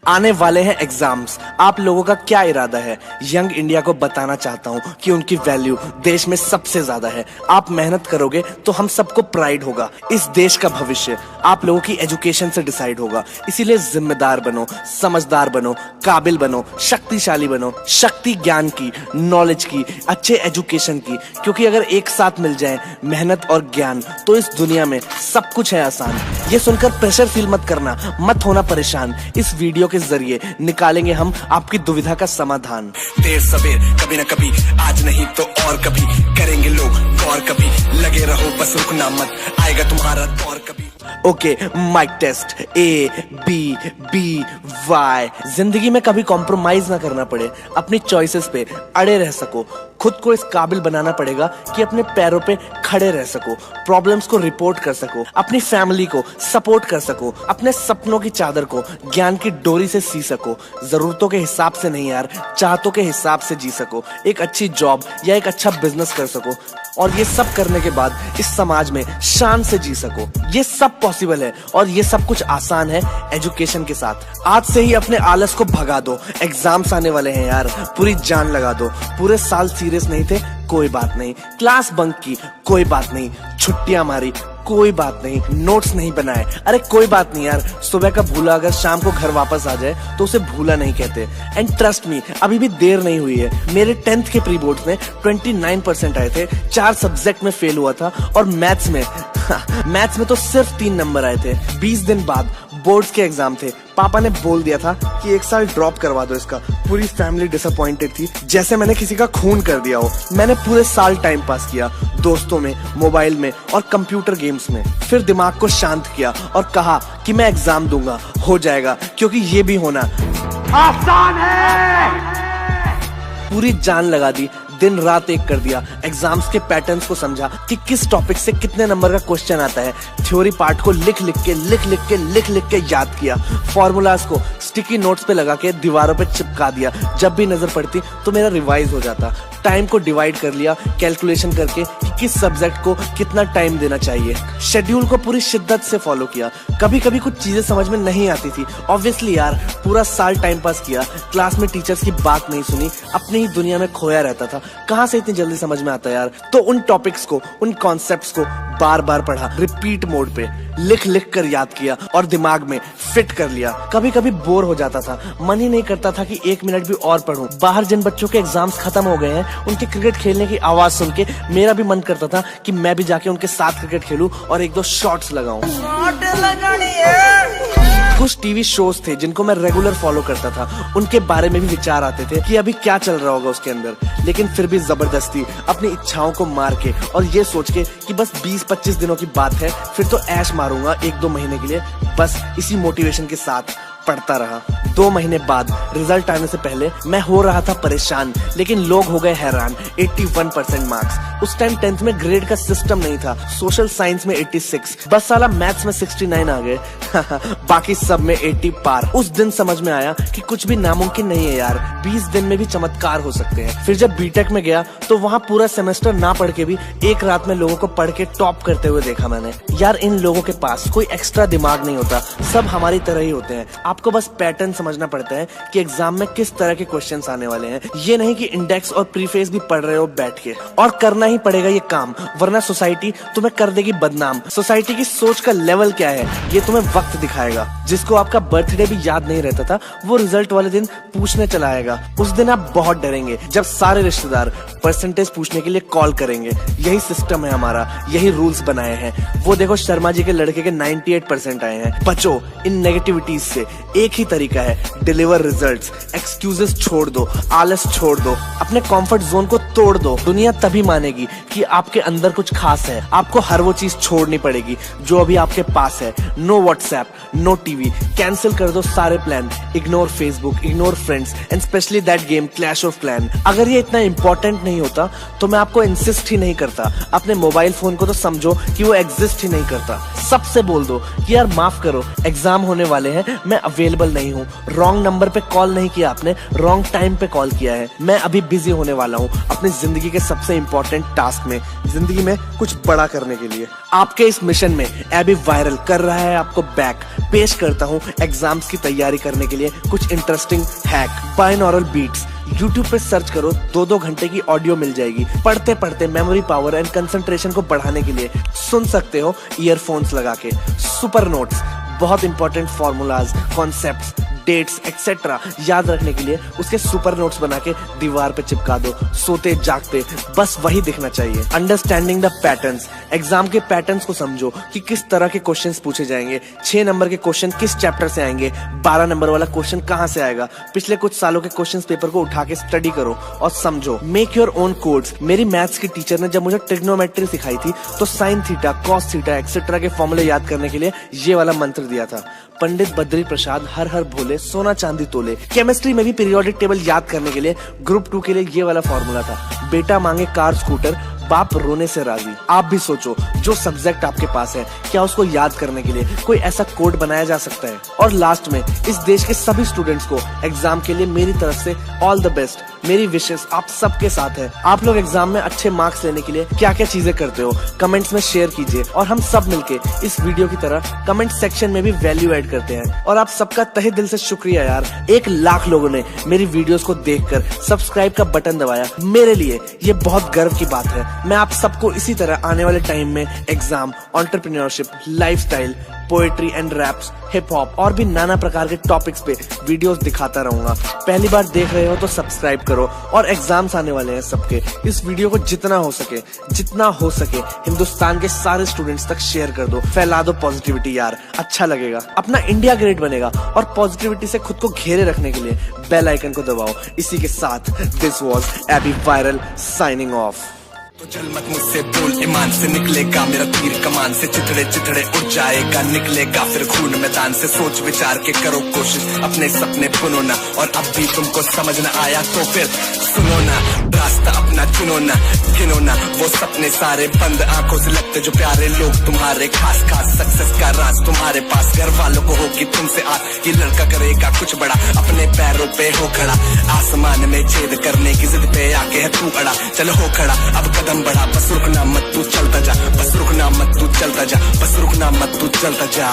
आने वाले हैं एग्जाम्स। आप लोगों का क्या इरादा है? यंग इंडिया को बताना चाहता हूँ कि उनकी वैल्यू देश में सबसे ज्यादा है। आप मेहनत करोगे तो हम सबको प्राइड होगा। इस देश का भविष्य आप लोगों की एजुकेशन से डिसाइड होगा। इसीलिए जिम्मेदार बनो, समझदार बनो, काबिल बनो, शक्तिशाली बनो। शक्ति ज्ञान की, नॉलेज की, अच्छे एजुकेशन की, क्योंकि अगर एक साथ मिल जाए मेहनत और ज्ञान तो इस दुनिया में सब कुछ है आसान। ये सुनकर प्रेशर फील मत करना, मत होना परेशान। इस वीडियो के जरिए निकालेंगे हम आपकी दुविधा का समाधान। देर सवेर कभी न कभी, आज नहीं तो और कभी करेंगे लोग और कभी। लगे रहो बस, रुकना मत, आएगा तुम्हारा दौर कभी। Okay, mic test. A B B Y। जिंदगी में कभी कॉम्प्रोमाइज ना करना पड़े, अपनी चॉइसेस पे अड़े रह सको। खुद को इस काबिल बनाना पड़ेगा कि अपने पैरों पे खड़े रह सको, प्रॉब्लम्स को रिपोर्ट कर सको, अपनी फैमिली को सपोर्ट कर सको, अपने सपनों की चादर को ज्ञान की डोरी से सी सको। जरूरतों के हिसाब से नहीं यार, चाहतों के हिसाब से जी सको। एक अच्छी जॉब या एक अच्छा बिजनेस कर सको, और ये सब करने के बाद इस समाज में शान से जी सको। ये सब पॉसिबल है और ये सब कुछ आसान है एजुकेशन के साथ। आज से ही अपने आलस को भगा दो। एग्जाम्स आने वाले हैं यार, पूरी जान लगा दो। पूरे साल सीरियस नहीं थे, कोई बात नहीं। क्लास बंक की, कोई बात नहीं। छुट्टियां मारी, कोई बात नहीं। नोट्स नहीं बनाए, अरे कोई बात नहीं यार। सुबह का भूला अगर शाम को घर वापस आ जाए तो उसे भूला नहीं कहते। एंड ट्रस्ट मी, अभी भी देर नहीं हुई है। मेरे 10th के प्री बोर्ड्स में 29% आए थे। 4 सब्जेक्ट में फेल हुआ था और मैथ्स में तो सिर्फ 3 नंबर आए थे। 20 दिन बाद बोर्ड्स के एग्जाम थे। पापा ने बोल दिया था कि 1 साल ड्रॉप करवा दो इसका। पूरी फैमिली डिसअपॉइंटेड थी, जैसे मैंने किसी का खून कर दिया हो। मैंने पूरे साल टाइम पास किया, दोस्तों में, मोबाइल में और कंप्यूटर गेम्स में। फिर दिमाग को शांत किया और कहा कि मैं एग्जाम दूंगा, हो जाएगा, क्योंकि ये भी होना आसान है। पूरी जान लगा दी, दिन रात एक कर दिया। एग्जाम्स के पैटर्न्स को समझा कि किस टॉपिक से कितने नंबर का क्वेश्चन आता है। थ्योरी पार्ट को लिख लिख के याद किया। फॉर्मूलाज को स्टिकी नोट्स पे लगा के दीवारों पे चिपका दिया। जब भी नजर पड़ती तो मेरा रिवाइज हो जाता। टाइम को डिवाइड कर लिया कैलकुलेशन करके कि किस सब्जेक्ट को कितना टाइम देना चाहिए। शेड्यूल को पूरी शिद्दत से फॉलो किया। कभी कभी कुछ चीजें समझ में नहीं आती थी, ऑब्वियसली यार। पूरा साल टाइम पास किया, क्लास में टीचर्स की बात नहीं सुनी, अपनी ही दुनिया में खोया रहता था। कहाँ से इतनी जल्दी समझ में आता यार। तो उन टॉपिक्स को, उन कॉन्सेप्ट्स को बार बार पढ़ा, रिपीट मोड पे लिख लिख कर याद किया और दिमाग में फिट कर लिया। कभी कभी बोर हो जाता था, मन ही नहीं करता था कि 1 मिनट भी और पढूं। बाहर जिन बच्चों के एग्जाम्स खत्म हो गए हैं, उनके क्रिकेट खेलने की आवाज सुन के मेरा भी मन करता था कि मैं भी जाके उनके साथ क्रिकेट खेलूं और 1-2 शॉट्स लगाऊं। कुछ टीवी शोज थे जिनको मैं रेगुलर फॉलो करता था। उनके बारे में भी विचार आते थे कि अभी क्या चल रहा होगा उसके अंदर, लेकिन फिर भी जबरदस्ती अपनी इच्छाओं को मार के और ये सोच के कि बस 20-25 दिनों की बात है, फिर तो ऐश मारूंगा 1-2 महीने के लिए। बस इसी मोटिवेशन के साथ पढ़ता रहा। 2 महीने बाद रिजल्ट आने से पहले मैं हो रहा था परेशान, लेकिन लोग हो गए हैरान। 81% मार्क्स। उस टाइम 10th में ग्रेड का सिस्टम नहीं था। सोशल साइंस में 86, बस साला मैथ्स में 69 आ गए। बाकी सब में 80 पार। उस दिन समझ में आया कि कुछ भी नामुमकिन नहीं है यार, 20 दिन में भी चमत्कार हो सकते हैं। फिर जब बीटेक में गया तो वहाँ पूरा सेमेस्टर ना पढ़ के भी एक रात में लोगों को पढ़ के टॉप करते हुए देखा मैंने। यार इन लोगों के पास कोई एक्स्ट्रा दिमाग नहीं होता, सब हमारी तरह ही होते हैं। आपको बस पैटर्न समझना पड़ता है कि एग्जाम में किस तरह के क्वेश्चंस आने वाले हैं। ये नहीं कि इंडेक्स और प्रीफेस भी पढ़ रहे हो बैठ के। और करना ही पड़ेगा ये काम, वरना सोसाइटी तुम्हें कर देगी बदनाम। सोसाइटी की सोच का लेवल क्या है ये तुम्हें वक्त दिखाएगा। जिसको आपका बर्थडे भी याद नहीं रहता था, वो रिजल्ट वाले दिन पूछने चला आएगा। उस दिन आप बहुत डरेंगे जब सारे रिश्तेदार परसेंटेज पूछने के लिए कॉल करेंगे। यही सिस्टम है हमारा, यही रूल्स बनाए हैं। वो देखो शर्मा जी के लड़के के 98% आए हैं। बचो इन नेगेटिविटीज से। एक ही तरीका है, डिलीवर रिजल्ट्स। एक्सक्यूजेस छोड़ दो, आलस छोड़ दो, अपने कंफर्ट जोन को तोड़ दो। दुनिया तभी मानेगी कि आपके अंदर कुछ खास है। आपको हर वो चीज छोड़नी पड़ेगी जो अभी आपके पास है। No WhatsApp, no TV, cancel कर दो सारे plan. Ignore Facebook, ignore friends and specially that game clash of clan. अगर ये इतना इंपॉर्टेंट नहीं होता तो मैं आपको इंसिस्ट ही नहीं करता। अपने मोबाइल फोन को तो समझो कि वो एग्जिस्ट ही नहीं करता। सबसे बोल दो कि यार माफ करो, एग्जाम होने वाले हैं, मैं अवेलेबल नहीं हूँ, रॉन्ग नंबर पे कॉल नहीं किया आपने, रॉन्ग टाइम पे कॉल किया है। मैं अभी बिजी होने वाला हूँ अपनी जिंदगी के सबसे इंपॉर्टेंट टास्क में, जिंदगी में कुछ बड़ा करने के लिए। आपके इस मिशन में एबी वायरल कर रहा है आपको बैक। पेश करता हूँ एग्जाम्स की तैयारी करने के लिए कुछ interesting hack. Binaural beats YouTube पे सर्च करो, 2-2 घंटे की ऑडियो मिल जाएगी। पढ़ते पढ़ते मेमोरी पावर एंड कंसंट्रेशन को बढ़ाने के लिए सुन सकते हो ईयरफोन्स लगा के। सुपर नोट्स, बहुत important formulas, concepts, dates etcetera याद रखने के लिए उसके सुपर नोट्स बना के दीवार पे चिपका दो। सोते जागते बस वही दिखना चाहिए। अंडरस्टैंडिंग द पैटर्न्स, एग्जाम के पैटर्न्स को समझो कि किस तरह के क्वेश्चंस पूछे जाएंगे। 6 नंबर के क्वेश्चन किस चैप्टर से आएंगे, 12 नंबर वाला क्वेश्चन कहां से आएगा। पिछले कुछ सालों के क्वेश्चंस पेपर को उठा के स्टडी करो और समझो। Make your own codes. मेरी मैथ्स की टीचर ने जब मुझे ट्रिग्नोमेट्री सिखाई थी तो sine theta, cos theta etcetera के फॉर्मूले याद करने के लिए ये वाला मंत्र दिया था। पंडित बद्री प्रसाद हर हर भोले, सोना चांदी तोले। केमिस्ट्री में भी पीरियोडिक टेबल याद करने के लिए ग्रुप 2 के लिए ये वाला फॉर्मूला था। बेटा मांगे कार स्कूटर, बाप रोने से राजी। आप भी सोचो, जो सब्जेक्ट आपके पास है क्या उसको याद करने के लिए कोई ऐसा कोड बनाया जा सकता है। और लास्ट में इस देश के सभी स्टूडेंट्स को एग्जाम के लिए मेरी तरफ से ऑल द बेस्ट। मेरी विशेष आप सबके साथ है। आप लोग एग्जाम में अच्छे मार्क्स लेने के लिए क्या क्या चीजें करते हो कमेंट्स में शेयर कीजिए, और हम सब मिलके इस वीडियो की तरह कमेंट सेक्शन में भी वैल्यू ऐड करते हैं। और आप सबका तहे दिल से शुक्रिया यार, 1 लाख लोगों ने मेरी वीडियोस को देखकर सब्सक्राइब का बटन दबाया। मेरे लिए ये बहुत गर्व की बात है। मैं आप सबको इसी तरह आने वाले टाइम में exam, entrepreneurship, lifestyle, poetry and raps, hip hop और भी नाना प्रकार के टॉपिक्स पे वीडियोस दिखाता रहूंगा। पहली बार देख रहे हो तो सब्सक्राइब करो। और एग्जाम्स आने वाले हैं सबके, इस वीडियो को जितना हो सके हिंदुस्तान के सारे स्टूडेंट्स तक शेयर कर दो। फैला दो पॉजिटिविटी यार, अच्छा लगेगा। अपना इंडिया ग्रेट बनेगा। और पॉजिटिविटी से खुद को घेरे रखने के लिए बेल आइकन को दबाओ। इसी के साथ this was AB viral signing off. तो चल मत मुझसे बोल, ईमान से निकलेगा मेरा तीर कमान से। चिथड़े चिथड़े उड़ जाएगा, निकलेगा फिर खून मैदान से। सोच विचार के करो कोशिश, अपने सपने बुनो ना। और अब भी तुमको समझ न आया तो फिर सुनो ना। रास्ता अपना चुनो ना, गिनो ना वो सपने सारे। बंद आंखों से लगते जो प्यारे लोग तुम्हारे। खास खास सक्सेस का राज तुम्हारे पास। घर वालों को होगी तुमसे आस, ये लड़का करेगा कुछ बड़ा, अपने पैरों पे हो खड़ा। आसमान में छेद करने की जिद पे आके है तू अड़ा। चलो हो खड़ा अब कदम बढ़ा, बस रुकना मत तू चलता जा। बस रुकना मत तू चलता जा, बस रुकना मत तू चलता जा।